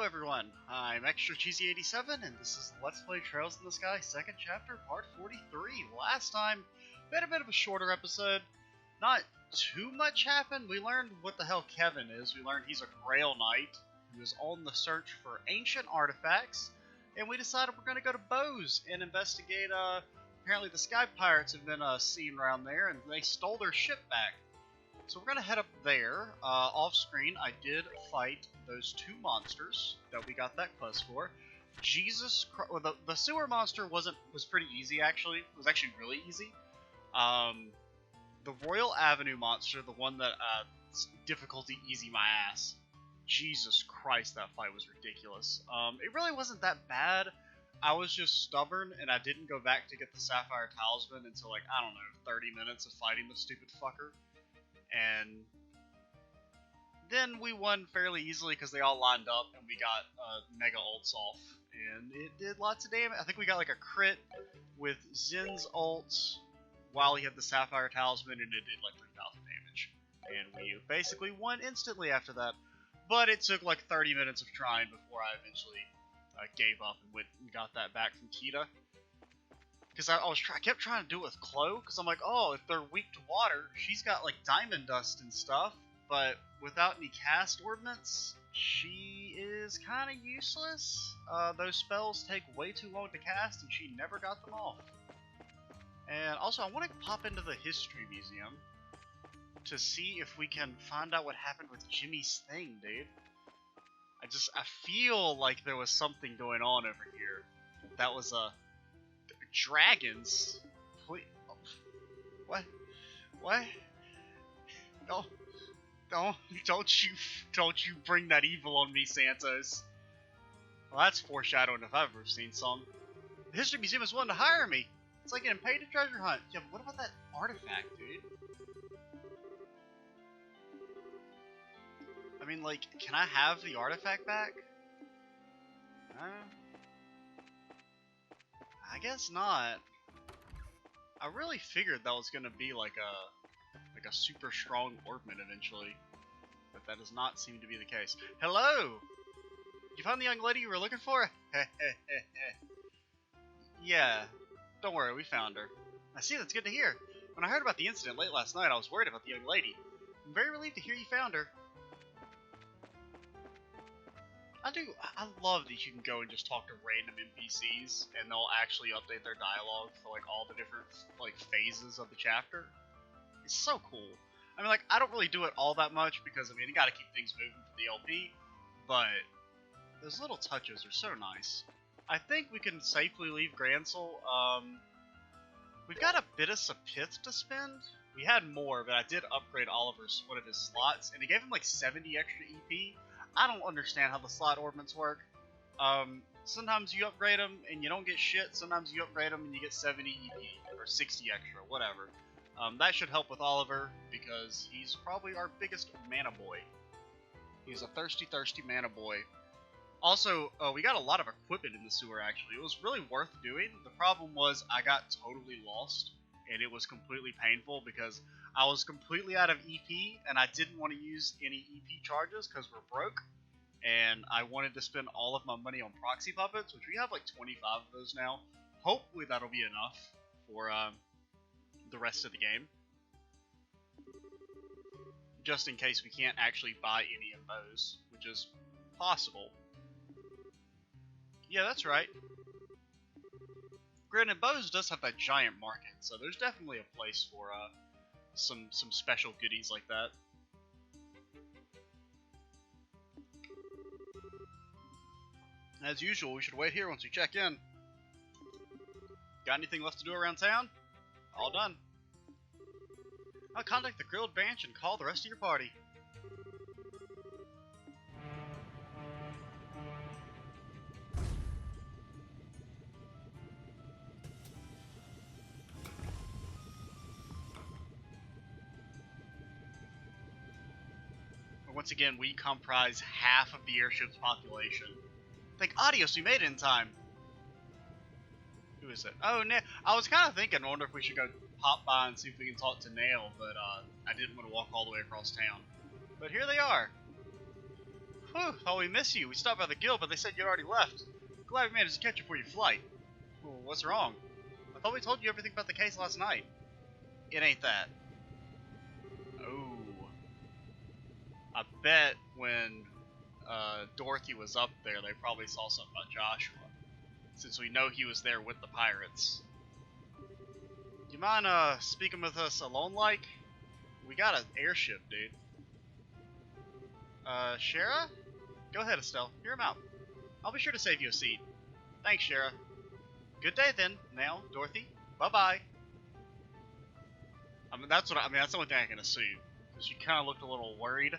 Hello everyone, I'm Extra Cheesy 87 and this is Let's Play Trails in the Sky, second chapter, part 43. Last time, we had a bit of a shorter episode. Not too much happened. We learned what the hell Kevin is. We learned he's a Grail Knight who is on the search for ancient artifacts. And we decided we're going to go to Bose and investigate, apparently the Sky Pirates have been seen around there and they stole their ship back. So we're going to head up there. Off screen, I did fight those two monsters that we got that quest for. Jesus Christ, well, the sewer monster was pretty easy actually. It was actually really easy. The Royal Avenue monster, the one that difficulty easy my ass. Jesus Christ, that fight was ridiculous. It really wasn't that bad. I was just stubborn and I didn't go back to get the Sapphire Talisman until like, I don't know, 30 minutes of fighting the stupid fucker. And then we won fairly easily because they all lined up and we got Mega Ults off. And it did lots of damage. I think we got like a crit with Zin's ults while he had the Sapphire Talisman and it did like 3,000 damage. And we basically won instantly after that. But it took like 30 minutes of trying before I eventually gave up and went and got that back from Kita. Because I kept trying to do it with Chloe, because I'm like, oh, if they're weak to water, she's got like diamond dust and stuff, but without any cast ordnance, she is kind of useless. Those spells take way too long to cast, and she never got them off. And also, I want to pop into the History Museum to see if we can find out what happened with Jimmy's thing, dude. I feel like there was something going on over here. That was dragons? Please. Oh. What? What? No. Don't you bring that evil on me, Santos. Well, that's foreshadowing if I've ever seen some. The History Museum is willing to hire me. It's like getting paid to treasure hunt. Yeah, what about that artifact, dude? I mean, like, can I have the artifact back? I guess not. I really figured that was gonna be like a super strong orbment eventually, but that does not seem to be the case. Hello! You found the young lady you were looking for? Yeah, don't worry, we found her. I see, that's good to hear. When I heard about the incident late last night, I was worried about the young lady. I'm very relieved to hear you found her. I love that you can go and just talk to random NPCs and they'll actually update their dialogue for like all the different like phases of the chapter. It's so cool. I mean, like, I don't really do it all that much because I mean you gotta keep things moving for the LP, but those little touches are so nice. I think we can safely leave Gransel. We've got a bit of Sapith to spend. We had more, but I did upgrade Oliver's one of his slots, and it gave him like 70 extra EP. I don't understand how the slot orbments work. Sometimes you upgrade them and you don't get shit. Sometimes you upgrade them and you get 70 EP or 60 extra, whatever. That should help with Oliver because he's probably our biggest mana boy. He's a thirsty mana boy. Also, we got a lot of equipment in the sewer actually. It was really worth doing. The problem was I got totally lost and it was completely painful because I was completely out of EP, and I didn't want to use any EP charges because we're broke, and I wanted to spend all of my money on proxy puppets, which we have like 25 of those now. Hopefully that'll be enough for the rest of the game, just in case we can't actually buy any of those, which is possible. Yeah, that's right. Granted, Bose does have that giant market, so there's definitely a place for some special goodies like that. As usual, we should wait here once we check in. Got anything left to do around town? All done. I'll contact the Grilled Branch and call the rest of your party. Once again, we comprise half of the airship's population. Thank Adios, we made it in time. Who is it? Oh, I was kind of thinking, I wonder if we should go pop by and see if we can talk to Nail, but I didn't want to walk all the way across town. But here they are. Whew, thought we missed you. We stopped by the guild, but they said you'd already left. Glad we managed to catch you before your flight. Well, what's wrong? I thought we told you everything about the case last night. It ain't that. Oh. I bet when Dorothy was up there, they probably saw something about Joshua. Since we know he was there with the pirates. You mind speaking with us alone like? We got an airship, dude. Shara? Go ahead, Estelle. Hear him out. I'll be sure to save you a seat. Thanks, Shara. Good day then, now, Dorothy. Bye-bye. That's the only thing I can assume. Because she kind of looked a little worried.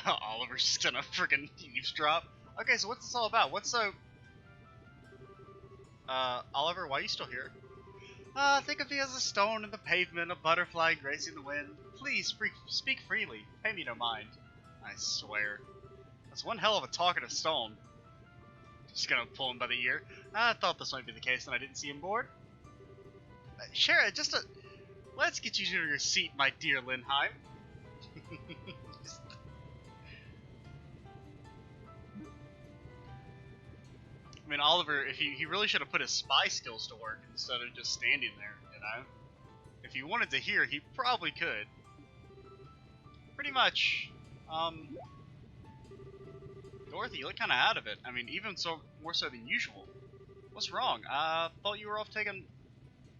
Oliver's just gonna freaking eavesdrop. Okay, so what's this all about? What's so... Oliver, why are you still here? Think of me as a stone in the pavement, a butterfly gracing the wind. Please, speak freely. Pay me no mind. I swear. That's one hell of a talkative stone. Just gonna pull him by the ear. I thought this might be the case, and I didn't see him bored. Shara, let's get you to your seat, my dear Lindheim. I mean, Oliver, if he really should have put his spy skills to work instead of just standing there, you know? If he wanted to hear, he probably could. Pretty much. Dorothy, you look kind of out of it. I mean, even more so than usual. What's wrong? Thought you were off taking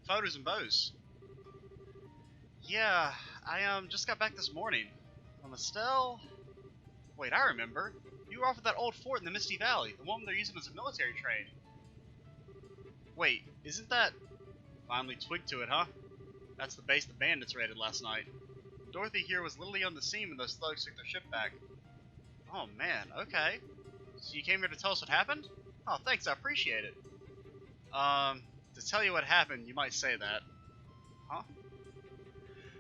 photos and bows. Yeah, I just got back this morning. Estelle? Wait, I remember. You were off at that old fort in the Misty Valley, the one they're using as a military train. Wait, isn't that... Finally twigged to it, huh? That's the base the bandits raided last night. Dorothy here was literally on the scene when those thugs took their ship back. Oh man, okay. So you came here to tell us what happened? Oh, thanks, I appreciate it. To tell you what happened, you might say that. Huh?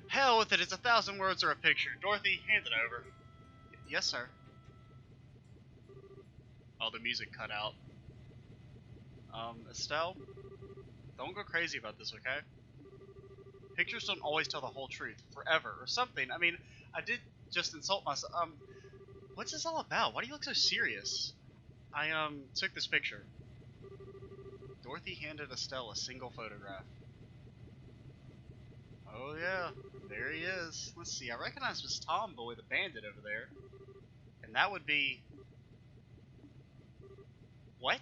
Hell with it, it's 1,000 words or a picture. Dorothy, hand it over. Yes, sir. Oh, the music cut out. Estelle? Don't go crazy about this, okay? Pictures don't always tell the whole truth, forever, or something. I mean, I did just insult myself. What's this all about? Why do you look so serious? I, took this picture. Dorothy handed Estelle a single photograph. Oh yeah, there he is. Let's see, I recognize this tomboy, the bandit over there. And that would be... What?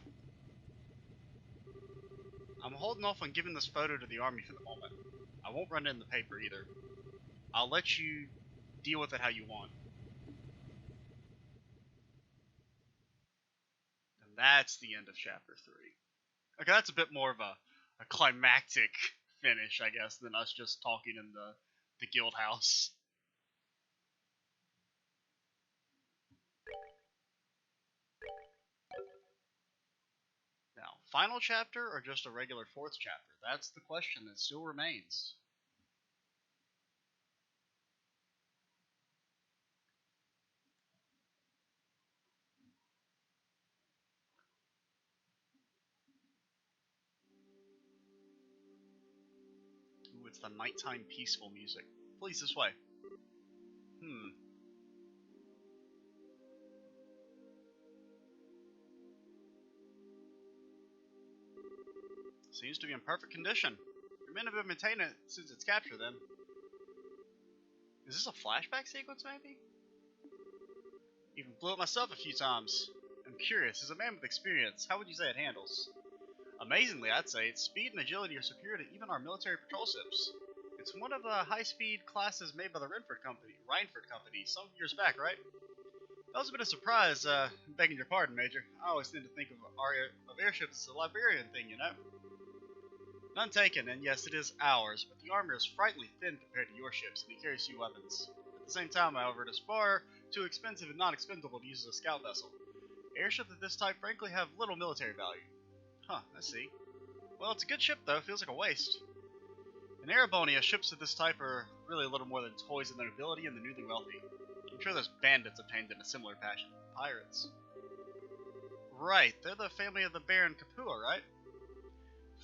I'm holding off on giving this photo to the army for the moment. I won't run it in the paper either. I'll let you deal with it how you want. And that's the end of chapter 3. Okay, that's a bit more of a climactic finish, I guess, than us just talking in the guild house. Now, final chapter or just a regular 4th chapter? That's the question that still remains. Ooh, it's the nighttime peaceful music. Please, this way. Seems to be in perfect condition. Your men have been maintaining it since its capture, then. Is this a flashback sequence, maybe? Even blew it myself a few times. I'm curious, as a man with experience, how would you say it handles? Amazingly, I'd say its speed and agility are superior to even our military patrol ships. It's one of the high-speed classes made by the Rhineford Company some years back, right? That was a bit of a surprise, begging your pardon, Major. I always tend to think of airships as a Liberian thing, you know? None taken, and yes, it is ours, but the armor is frightfully thin compared to your ships, and it carries few weapons. At the same time, however, it is far too expensive and not expendable to use as a scout vessel. Airships of this type frankly have little military value. Huh, I see. Well, it's a good ship though, feels like a waste. In Erebonia, ships of this type are really a little more than toys in their ability and the newly wealthy. I'm sure those bandits obtained in a similar fashion. Pirates. Right, they're the family of the Baron Kapua, right?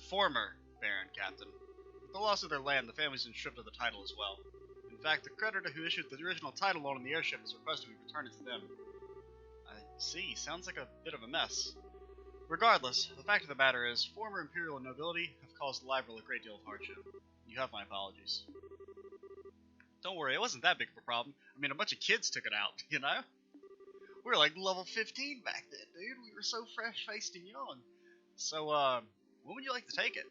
Former Baron, Captain. With the loss of their land, the family's been stripped of the title as well. In fact, the creditor who issued the original title loan on the airship has requested we return it to them. I see. Sounds like a bit of a mess. Regardless, the fact of the matter is, former Imperial nobility have caused the library a great deal of hardship. You have my apologies. Don't worry, it wasn't that big of a problem. I mean, a bunch of kids took it out, you know? We were like level 15 back then, dude. We were so fresh-faced and young. So, when would you like to take it?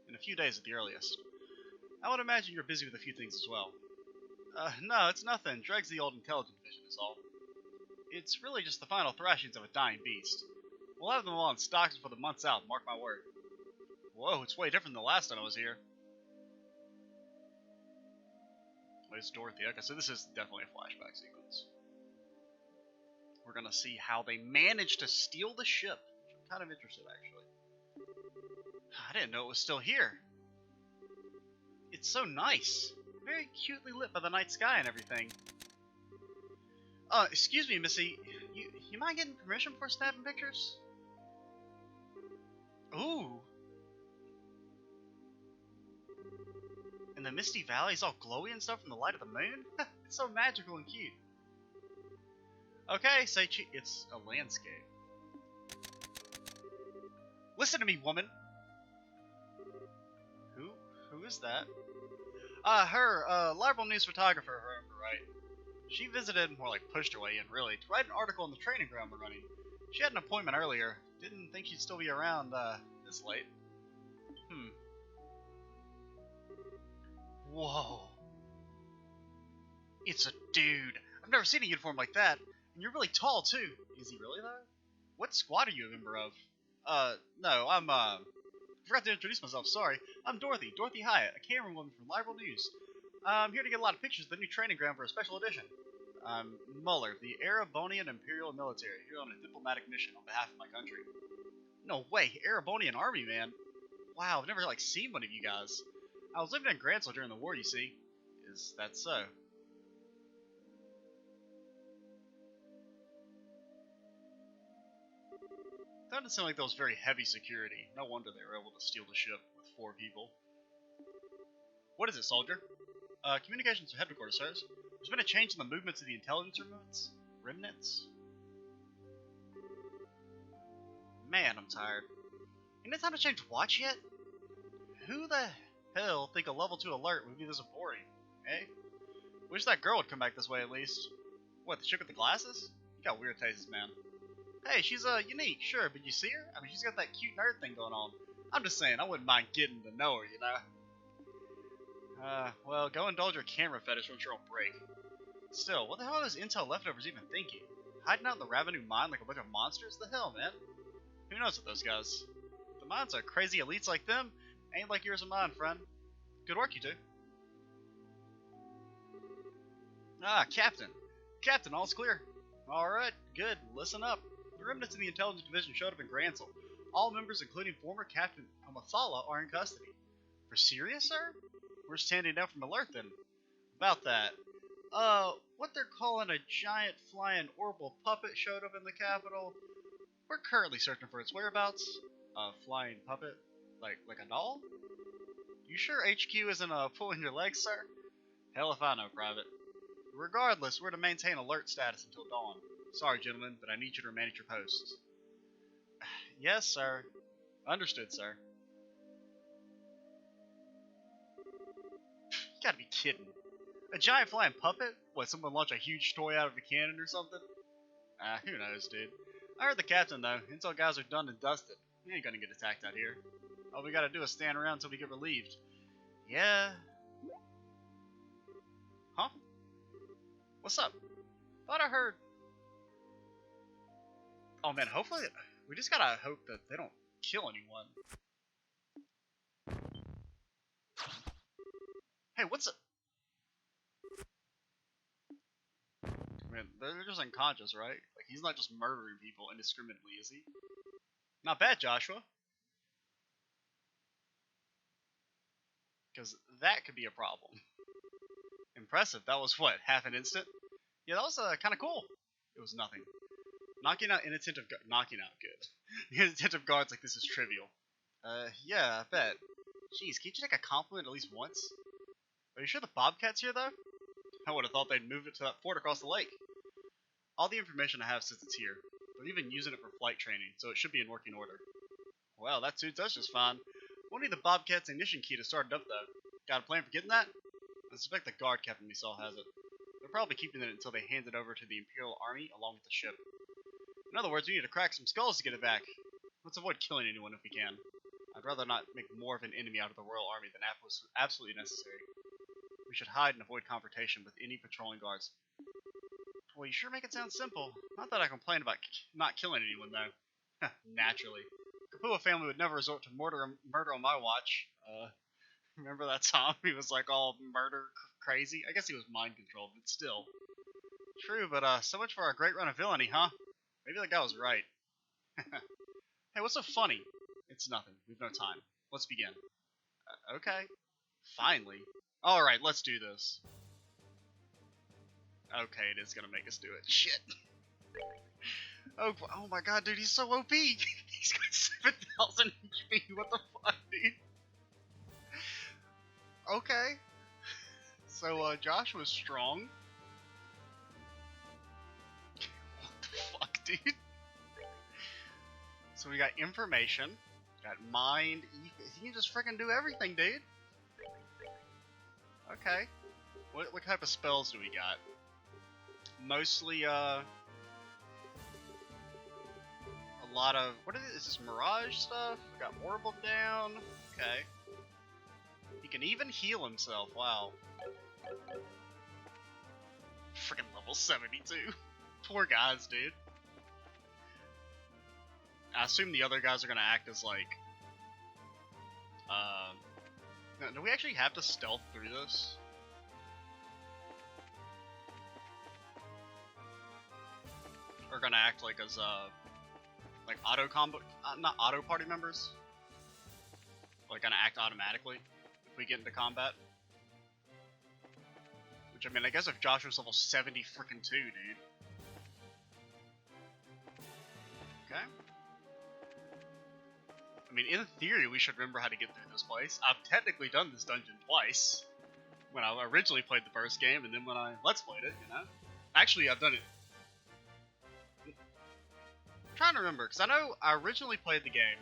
In a few days at the earliest. I would imagine you're busy with a few things as well. No, it's nothing. Dregs the old intelligence division is all. It's really just the final thrashings of a dying beast. We'll have them all in stocks before the month's out, mark my word. Whoa, it's way different than the last time I was here. Where's Dorothy? Okay, so this is definitely a flashback sequence. We're gonna see how they managed to steal the ship, which I'm kind of interested, actually. I didn't know it was still here. It's so nice. Very cutely lit by the night sky and everything. Excuse me, Missy. You mind getting permission for snapping pictures? Ooh. And the misty valley is all glowy and stuff from the light of the moon? It's so magical and cute. Okay, Seichi, it's a landscape. Listen to me, woman. Who is that? Libral news photographer, if I remember right. She visited, more like pushed her way in, really, to write an article on the training ground we're running. She had an appointment earlier. Didn't think she'd still be around, this late. Whoa. It's a dude. I've never seen a uniform like that. And you're really tall, too. Is he really, though? What squad are you a member of? No, I'm, forgot to introduce myself, sorry. I'm Dorothy Hyatt, a camerawoman from Libral News. I'm here to get a lot of pictures of the new training ground for a special edition. I'm Muller, the Erebonian Imperial Military, here on a diplomatic mission on behalf of my country. No way, Erebonian Army, man. Wow, I've never, seen one of you guys. I was living in Gransel during the war, you see. Is that so? Doesn't seem like there was very heavy security. No wonder they were able to steal the ship with 4 people. What is it, soldier? Communications to headquarters, sirs. There's been a change in the movements of the intelligence remnants? Man, I'm tired. Ain't it time to change watch yet? Who the hell think a level 2 alert would be this boring, eh? Wish that girl would come back this way at least. What, the chick with the glasses? You got weird tastes, man. Hey, she's, unique, sure, but you see her? I mean, she's got that cute nerd thing going on. I'm just saying, I wouldn't mind getting to know her, you know? Well, go indulge your camera fetish once you're on break. Still, what the hell are those intel leftovers even thinking? Hiding out in the Revenue mine like a bunch of monsters? The hell, man? Who knows with those guys? The mines are crazy elites like them. Ain't like yours and mine, friend. Good work, you two. Ah, Captain. Captain, all's clear. Alright, good. Listen up. The remnants of the intelligence division showed up in Gransel. All members, including former Captain Amathala, are in custody. For serious, sir? We're standing down from alert then. About that. What they're calling a giant flying orbital puppet showed up in the capital. We're currently searching for its whereabouts. A flying puppet? Like a doll? You sure HQ isn't, pulling your legs, sir? Hell if I know, Private. Regardless, we're to maintain alert status until dawn. Sorry, gentlemen, but I need you to remain at your posts. Yes, sir. Understood, sir. You gotta be kidding. A giant flying puppet? What, someone launch a huge toy out of a cannon or something? Who knows, dude. I heard the captain, though. Intel guys are done and dusted. We ain't gonna get attacked out here. All we gotta do is stand around until we get relieved. Yeah. Huh? What's up? Thought I heard... Oh man, hopefully... We just gotta hope that they don't kill anyone. Hey, what's up? I mean, they're just unconscious, right? Like, he's not just murdering people indiscriminately, is he? Not bad, Joshua. Because that could be a problem. Impressive. That was, what, half an instant? Yeah, that was kind of cool. It was nothing. Knocking out inattentive knocking out good. Inattentive guards like this is trivial. Yeah, I bet. Jeez, can't you take a compliment at least once? Are you sure the Bobcat's here, though? I would have thought they'd move it to that fort across the lake. All the information I have says it's here. They're even using it for flight training, so it should be in working order. Well, that suits us just fine. We'll need the Bobcat's ignition key to start it up, though. Got a plan for getting that? I suspect the guard captain we saw has it. They're probably keeping it until they hand it over to the Imperial Army along with the ship. In other words, we need to crack some skulls to get it back. Let's avoid killing anyone if we can. I'd rather not make more of an enemy out of the Royal Army than absolutely necessary. We should hide and avoid confrontation with any patrolling guards. Well, you sure make it sound simple. Not that I complain about not killing anyone, though. Naturally. Kapua family would never resort to murder on my watch. Remember that time he was like all murder crazy? I guess he was mind controlled, but still. True, but so much for our great run of villainy, huh? Maybe that guy was right. Hey, what's so funny? It's nothing. We've no time. Let's begin. Okay. Finally. Alright, let's do this. Okay, it is gonna make us do it. Shit. Oh my god, dude, he's so OP! He's got 7,000 HP, what the fuck, dude? Okay. So, Josh was strong. What the fuck, dude? So we got information, got mind, he can just freaking do everything, dude. Okay. What type of spells do we got? Mostly, a lot of, what is this, Mirage stuff? We got Orbital down, okay. He can even heal himself, wow. Freaking level 72. Poor guys, dude. I assume the other guys are gonna act as like, do we actually have to stealth through this? Or gonna act like as, like auto combo, not auto party members? Like gonna act automatically if we get into combat? Which, I mean, I guess if Joshua's level 70 freaking 2, dude. Okay. I mean, in theory, we should remember how to get through this place. I've technically done this dungeon twice. When I originally played the first game, and then when I Let's Played it, you know? Actually, I've done it. I'm trying to remember, because I know I originally played the game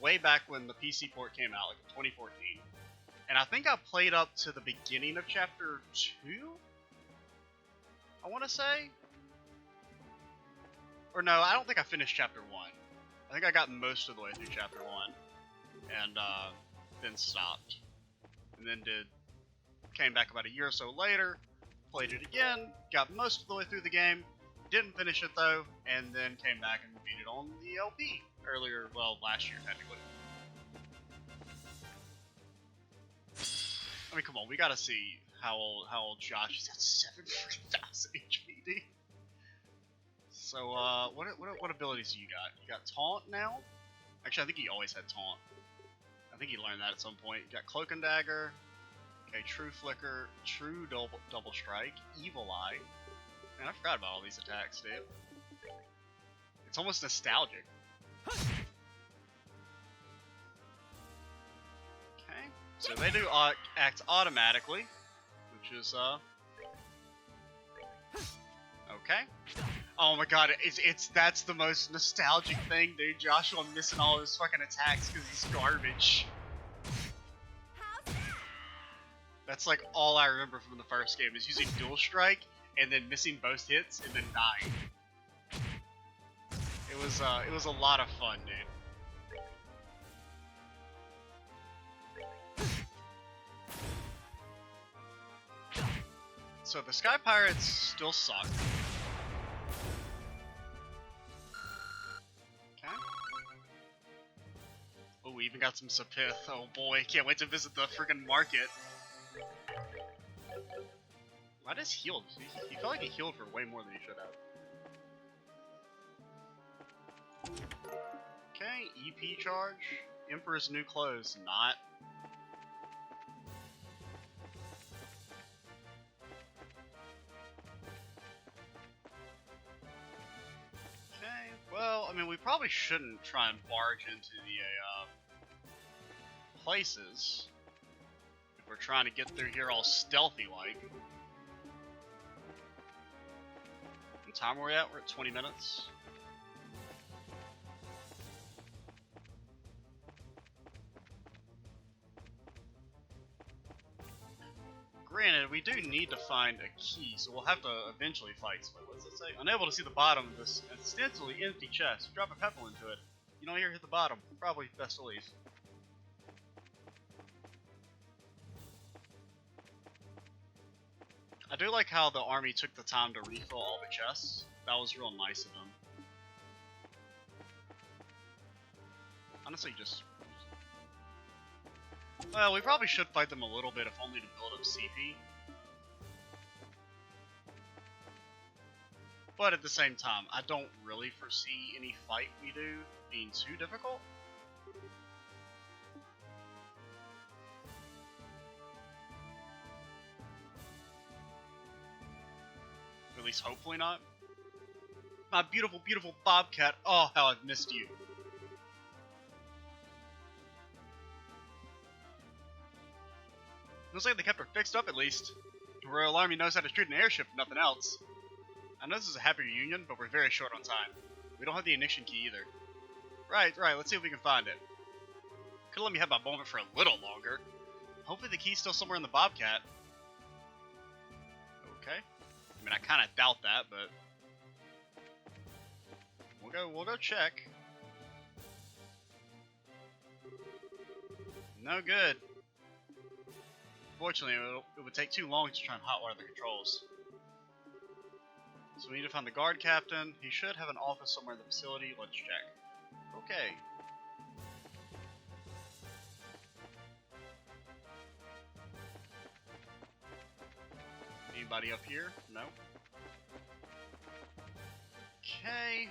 way back when the PC port came out, like in 2014. And I think I played up to the beginning of Chapter 2? I want to say? Or no, I don't think I finished Chapter 1. I think I got most of the way through Chapter 1, and then stopped. And then came back about a year or so later, played it again, got most of the way through the game, didn't finish it though, and then came back and beat it on the LP earlier, well, last year technically. I mean, come on, we gotta see how old Josh is. At 7,000 HP, dude. So, what abilities do you got? You got Taunt now? Actually, I think he always had Taunt. I think he learned that at some point. You got Cloak and Dagger. Okay, True Flicker, True Double Strike, Evil Eye. Man, I forgot about all these attacks, dude. It's almost nostalgic. Okay, so they do act automatically, which is, okay. Oh my god, that's the most nostalgic thing, dude. Joshua missing all his fucking attacks because he's garbage. That's like all I remember from the first game is using Dual Strike and then missing both hits and then dying. It was a lot of fun, dude. So the Sky Pirates still suck. Oh, we even got some Sapith. Oh boy, can't wait to visit the friggin' market. Why does heal? He felt like he healed for way more than he should have. Okay, EP charge. Emperor's New Clothes. Not. Okay, well, I mean, we probably shouldn't try and barge into the places if we're trying to get through here all stealthy-like. time are we at? We're at 20 minutes. Granted, we do need to find a key, so we'll have to eventually fight. So what's it say? Unable to see the bottom of this ostensibly empty chest. Drop a pebble into it. You don't hear hit the bottom. Probably best to leave. I do like how the army took the time to refill all the chests. That was real nice of them. Honestly, just... Well, we probably should fight them a little bit, if only to build up CP. But at the same time, I don't really foresee any fight we do being too difficult. At least hopefully not. My beautiful, beautiful Bobcat. Oh, how I've missed you. Looks like they kept her fixed up at least. The Royal Army knows how to treat an airship, if nothing else. I know this is a happy reunion, but we're very short on time. We don't have the ignition key either. Right, let's see if we can find it. Could've let me have my moment for a little longer. Hopefully the key's still somewhere in the Bobcat. Okay. I mean, I kinda doubt that, but... We'll go check. No good. Fortunately, it would take too long to try and hotwire the controls. So we need to find the guard captain. He should have an office somewhere in the facility. Let's check. Okay. Anybody up here? No. Okay.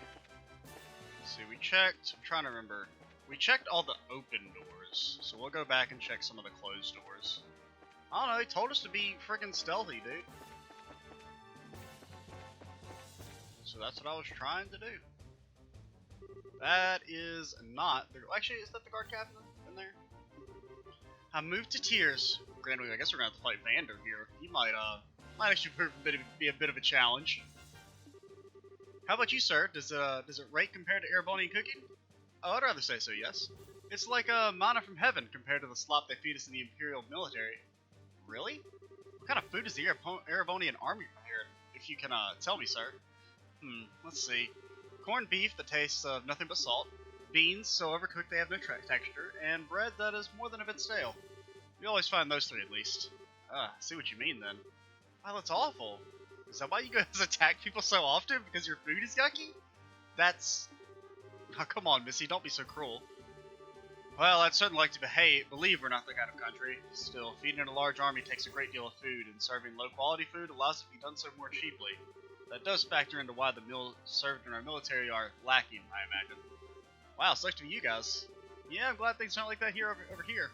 Let's see, we checked. I'm trying to remember. We checked all the open doors, so we'll go back and check some of the closed doors. I don't know, he told us to be freaking stealthy, dude. So that's what I was trying to do. That is not... Actually, is that the guard captain in there? I moved to tears. Granted, I guess we're gonna have to fight Vander here. He might actually be a bit of a challenge. How about you, sir? Does it rate compared to Erebonian cooking? Oh, I'd rather say so, yes. It's like manna from heaven compared to the slop they feed us in the Imperial military. Really? What kind of food is the Erebonian army prepared? If you can tell me, sir. Let's see. Corned beef that tastes of nothing but salt. Beans so overcooked they have no texture. And bread that is more than a bit stale. You always find those three at least. I see what you mean then. Wow, that's awful. Is that why you guys attack people so often? Because your food is yucky? That's... Oh, come on, Missy, don't be so cruel. Well, I'd certainly like to believe we're not that kind of country. Still, feeding a large army takes a great deal of food, and serving low-quality food allows it to be done so more cheaply. That does factor into why the meals served in our military are lacking, I imagine. Wow, sucks to be you guys. Yeah, I'm glad things aren't like that here over here.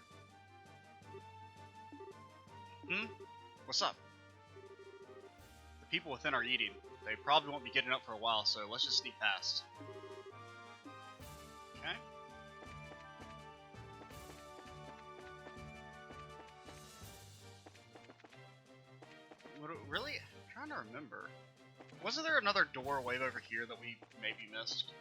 What's up? The people within are eating. They probably won't be getting up for a while, so let's just sneak past. Okay. Really? I'm trying to remember. Wasn't there another door way over here that we maybe missed?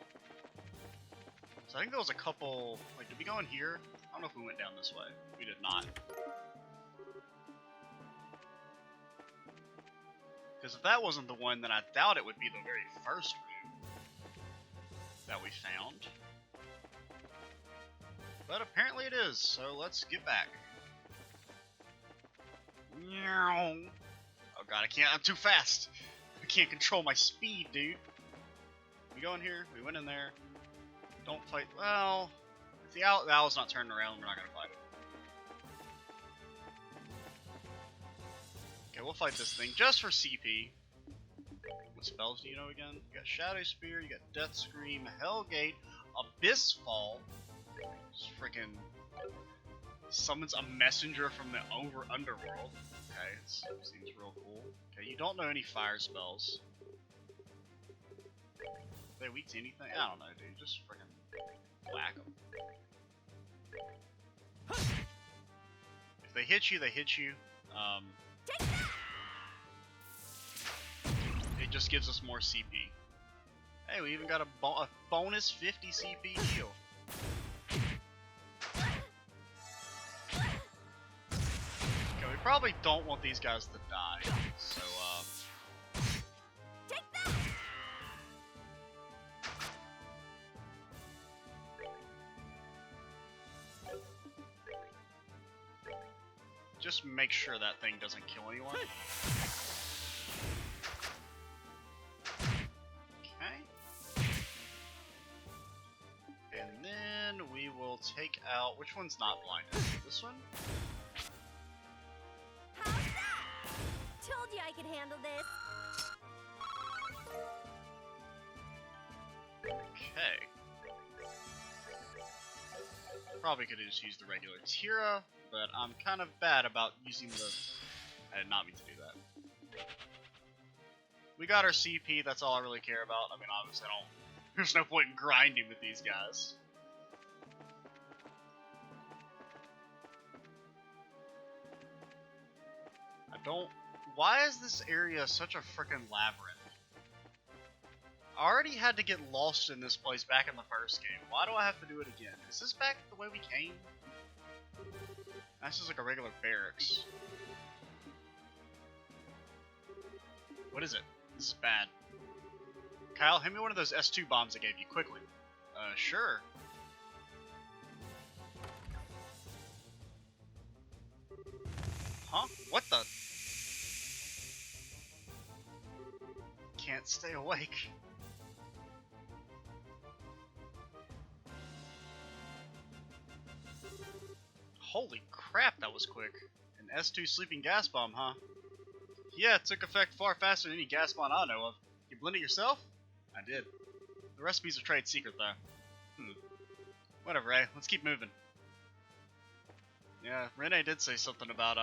So I think there was a couple... Like, did we go in here? I don't know if we went down this way. We did not. Because if that wasn't the one, then I doubt it would be the very first room that we found. But apparently it is, so let's get back. Oh god, I'm too fast! I can't control my speed, dude. We go in here, we went in there. Don't fight, well... If the owl's not turning around, we're not gonna fight it. Okay, we'll fight this thing just for CP. What spells do you know again? You got Shadow Spear, you got Death Scream, Hellgate, Abyss Fall. Just freaking summons a messenger from the underworld. Okay, it seems real cool. Okay, you don't know any fire spells. Are they weak to anything? I don't know, dude. Just freaking whack them. If they hit you, they hit you. just gives us more CP. Hey, we even got a bonus 50 CP heal. Okay, we probably don't want these guys to die, so Take that! just make sure that thing doesn't kill anyone. Okay. And then we will take out, which one's not blinded? This one? How's that? Told you I could handle this. Okay. Probably could have just used the regular Tira, but I'm kind of bad about using the... I did not mean to do that. We got our CP, that's all I really care about. I mean, obviously I don't... There's no point in grinding with these guys. I don't... Why is this area such a frickin' labyrinth? I already had to get lost in this place back in the first game. Why do I have to do it again? Is this back the way we came? This is like a regular barracks. What is it? This is bad. Kyle, hand me one of those S2 bombs I gave you, quickly. Sure. Huh? What the? Can't stay awake. Holy crap, that was quick. An S2 sleeping gas bomb, huh? Yeah, it took effect far faster than any gas bomb I know of. You blend it yourself? I did. The recipe's a trade secret, though. Whatever, eh? Let's keep moving. Yeah, Renee did say something about,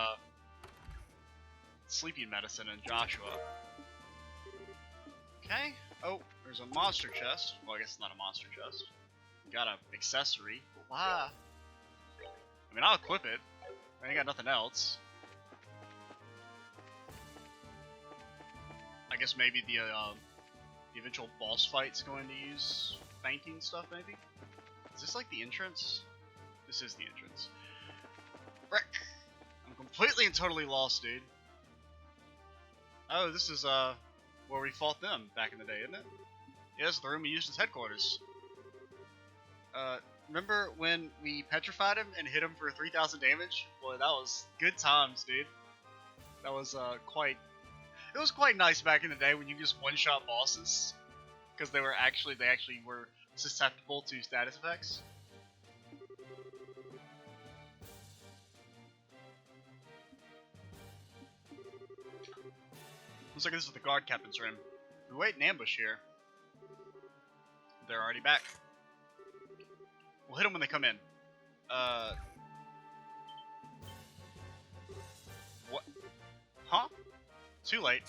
sleeping medicine in Joshua. Okay. Oh, there's a monster chest. Well, I guess it's not a monster chest. Got an accessory. Why? I mean, I'll equip it. I ain't got nothing else. I guess maybe the eventual boss fight's going to use fainting stuff, maybe? Is this like the entrance? This is the entrance. Frick! I'm completely and totally lost, dude. Oh, this is, where we fought them back in the day, isn't it? Yeah, this is the room we used as headquarters. Remember when we petrified him and hit him for 3,000 damage? Boy, that was good times, dude. That was, it was quite nice back in the day when you just one-shot bosses. Because they actually were susceptible to status effects. Looks like this is the guard captain's room. We wait in ambush here. They're already back. We'll hit them when they come in. What? Huh? Too late.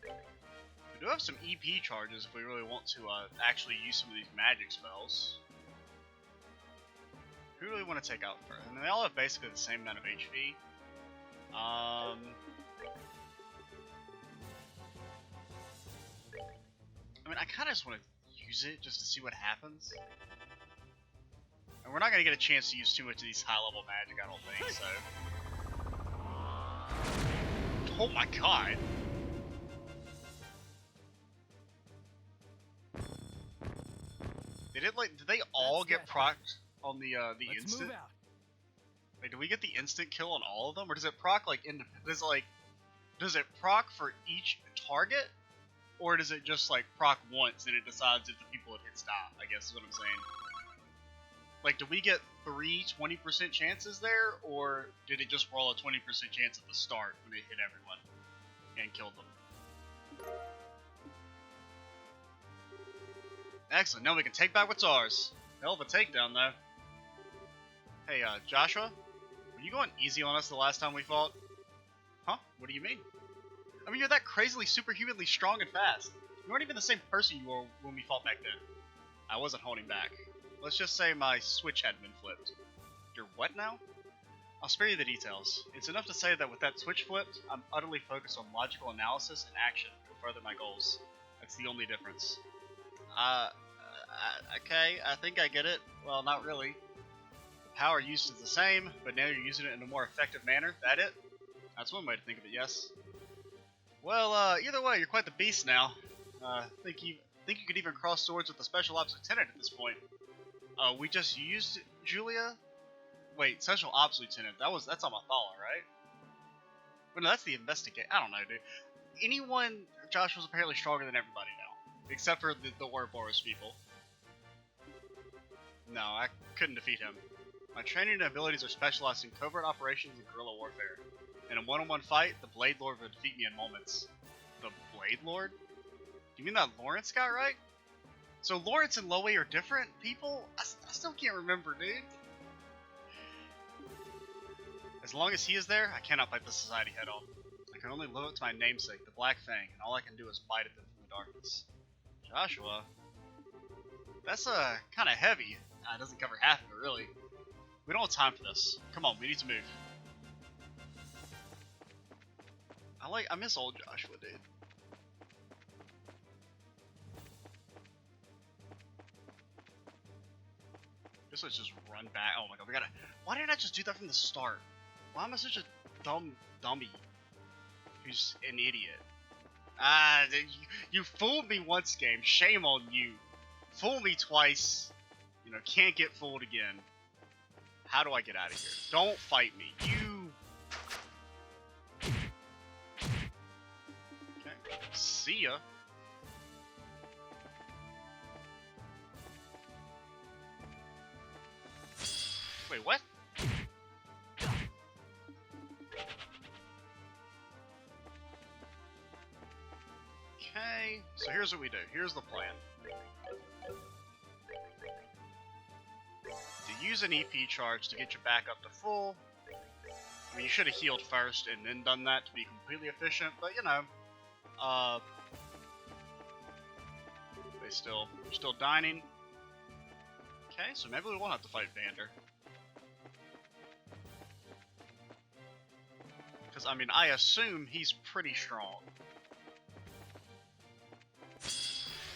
We do have some EP charges if we really want to actually use some of these magic spells. Who do we really want to take out first? And they all have basically the same amount of HP. I mean, I kind of just want to use it just to see what happens. And we're not going to get a chance to use too much of these high-level magic, I don't think, so... Oh my god! Did they all get procced on the instant? Like, do we get the instant kill on all of them, or does it proc like does it proc for each target, or does it just like proc once and it decides if the people it hits die? I guess is what I'm saying. Like, do we get 3 20% chances there, or did it just roll a 20% chance at the start when it hit everyone and killed them? Excellent. Now we can take back what's ours. Hell of a takedown, though. Hey, Joshua, were you going easy on us the last time we fought? Huh? What do you mean? I mean, you're that crazily, superhumanly strong and fast. You weren't even the same person you were when we fought back then. I wasn't holding back. Let's just say my switch had been flipped. You're what now? I'll spare you the details. It's enough to say that with that switch flipped, I'm utterly focused on logical analysis and action to further my goals. That's the only difference. Okay, I think I get it. Well, not really. The power used is the same, but now you're using it in a more effective manner. That it? That's one way to think of it, yes. Well, either way, you're quite the beast now. Think you could even cross swords with the Special Ops Lieutenant at this point. We just used Julia? Wait, Special Ops Lieutenant, that's Amathala, right? Well, no, that's the investigate. I don't know, dude. Joshua's apparently stronger than everybody now. Except for the Ouroboros people. No, I couldn't defeat him. My training and abilities are specialized in covert operations and guerrilla warfare. In a one-on-one fight, the Blade Lord would defeat me in moments. The Blade Lord? You mean that Lawrence guy, right? So Lawrence and Loey are different people? I still can't remember, dude. As long as he is there, I cannot fight the Society head-on. I can only live up to my namesake, the Black Fang, and all I can do is bite at them from the darkness. Joshua? That's, kinda heavy. It doesn't cover half of it, really. We don't have time for this. Come on, we need to move. I miss old Joshua, dude. Guess let's just run back. Oh my god, why didn't I just do that from the start? Why am I such a dummy who's an idiot? You fooled me once, game. Shame on you. Fool me twice. You know, can't get fooled again. How do I get out of here? Don't fight me. You. Okay. See ya. Wait, what? Okay, so here's what we do. Here's the plan. To use an EP charge to get you back up to full. I mean, you should have healed first and then done that to be completely efficient, but you know. They're still dining. Okay, so maybe we won't have to fight Vander. Because, I mean, I assume he's pretty strong.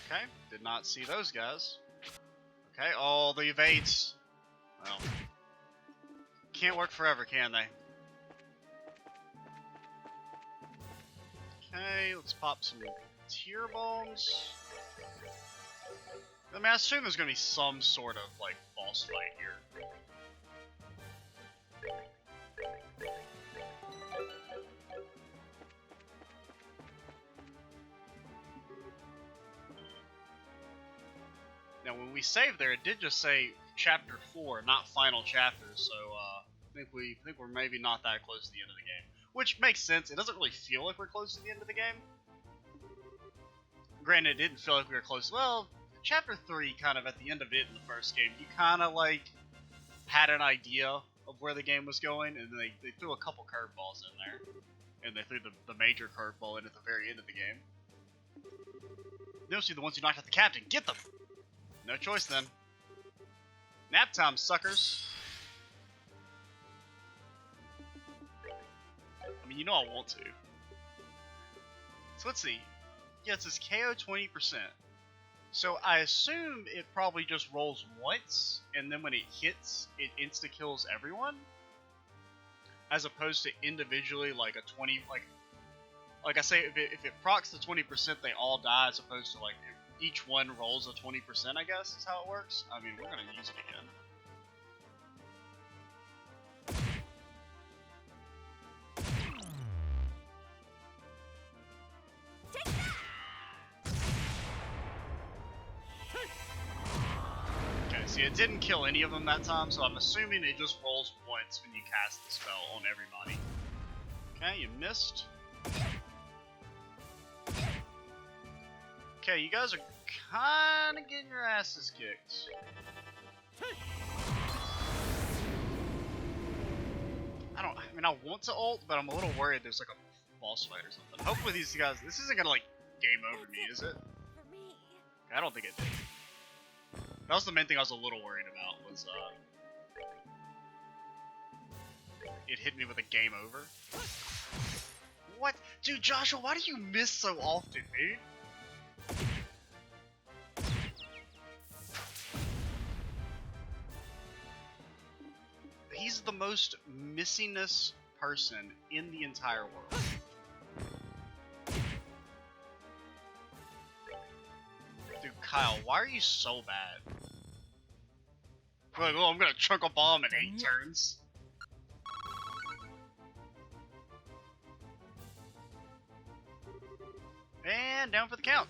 Okay, did not see those guys. Okay, oh, the evades. Well, can't work forever, can they? Okay, let's pop some tear bombs. I mean, I assume there's gonna be some sort of, like, boss fight here. Now, when we saved there, it did just say Chapter 4, not Final Chapter, so I think we're maybe not that close to the end of the game. Which makes sense. It doesn't really feel like we're close to the end of the game. Granted, it didn't feel like we were close. Well, Chapter 3, kind of at the end of it in the first game, you kind of, like, had an idea of where the game was going, and they threw a couple curveballs in there. And they threw the major curveball in at the very end of the game. Those are the ones who knocked out the captain. Get them! No choice then. Nap time, suckers. I mean, you know I want to. So let's see. Yeah, it says KO 20%. So I assume it probably just rolls once, and then when it hits, it insta-kills everyone? As opposed to individually, like a 20, like I say, if it procs the 20%, they all die, as opposed to, like, each one rolls a 20%, I guess, is how it works. I mean, we're gonna use it again. Okay, see, it didn't kill any of them that time, so I'm assuming it just rolls once when you cast the spell on everybody. Okay, you missed. Okay, you guys are kinda getting your asses kicked. I mean, I want to ult, but I'm a little worried there's like a boss fight or something. Hopefully these guys, this isn't gonna like game over me, is it? For me. I don't think it did. That was the main thing I was a little worried about, was it hit me with a game over. What? Dude, Joshua, why do you miss so often, dude? He's the most missingness person in the entire world. Dude, Kyle, why are you so bad? Like, oh, I'm gonna chuck a bomb in 8 turns. And down for the count.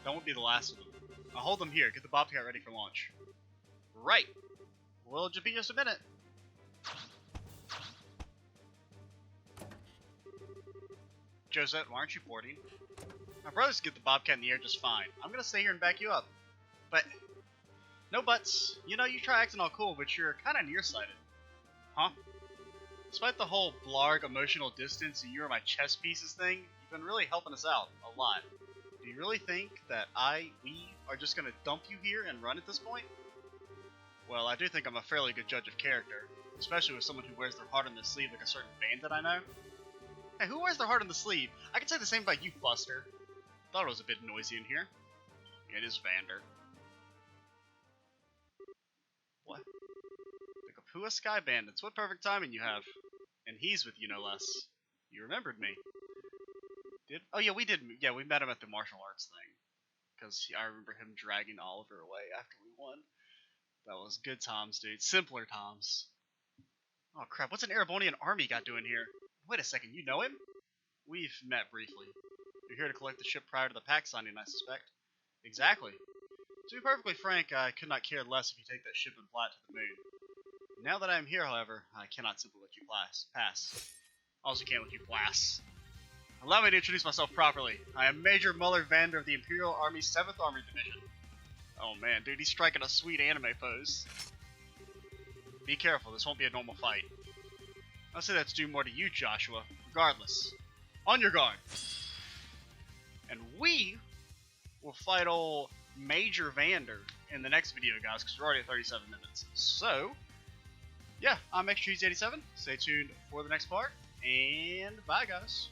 That won't be the last of them. I'll hold them here. Get the Bobcat ready for launch. Right. Well, just be just a minute. Josette, why aren't you boarding? My brothers get the Bobcat in the air just fine. I'm gonna stay here and back you up. But, no buts. You know, you try acting all cool, but you're kinda nearsighted. Huh? Despite the whole blarg emotional distance and you're my chess pieces thing, you've been really helping us out a lot. Do you really think that we are just gonna dump you here and run at this point? Well, I do think I'm a fairly good judge of character, especially with someone who wears their heart on their sleeve like a certain bandit I know. Hey, who wears their heart on the sleeve? I can say the same about you, Buster. Thought it was a bit noisy in here. Yeah, it is Vander. What? The Kapua Sky Bandits. What perfect timing you have. And he's with you, no less. You remembered me. Oh yeah, we did. Yeah, we met him at the martial arts thing. Because I remember him dragging Oliver away after we won. That was good times, dude. Simpler times. Oh crap, what's an Erebonian army got doing here? Wait a second, you know him? We've met briefly. You're here to collect the ship prior to the pact signing, I suspect. Exactly. To be perfectly frank, I could not care less if you take that ship in flat to the moon. Now that I am here, however, I cannot simply let you pass. Also can't let you pass. Allow me to introduce myself properly. I am Major Muller Vander of the Imperial Army's 7th Army Division. Oh man, dude, he's striking a sweet anime pose. Be careful, this won't be a normal fight. I'll say that's due more to you, Joshua. Regardless. On your guard! And we will fight old Major Vander in the next video, guys, because we're already at 37 minutes. So, yeah, I'm Extra 87. Stay tuned for the next part, and bye, guys.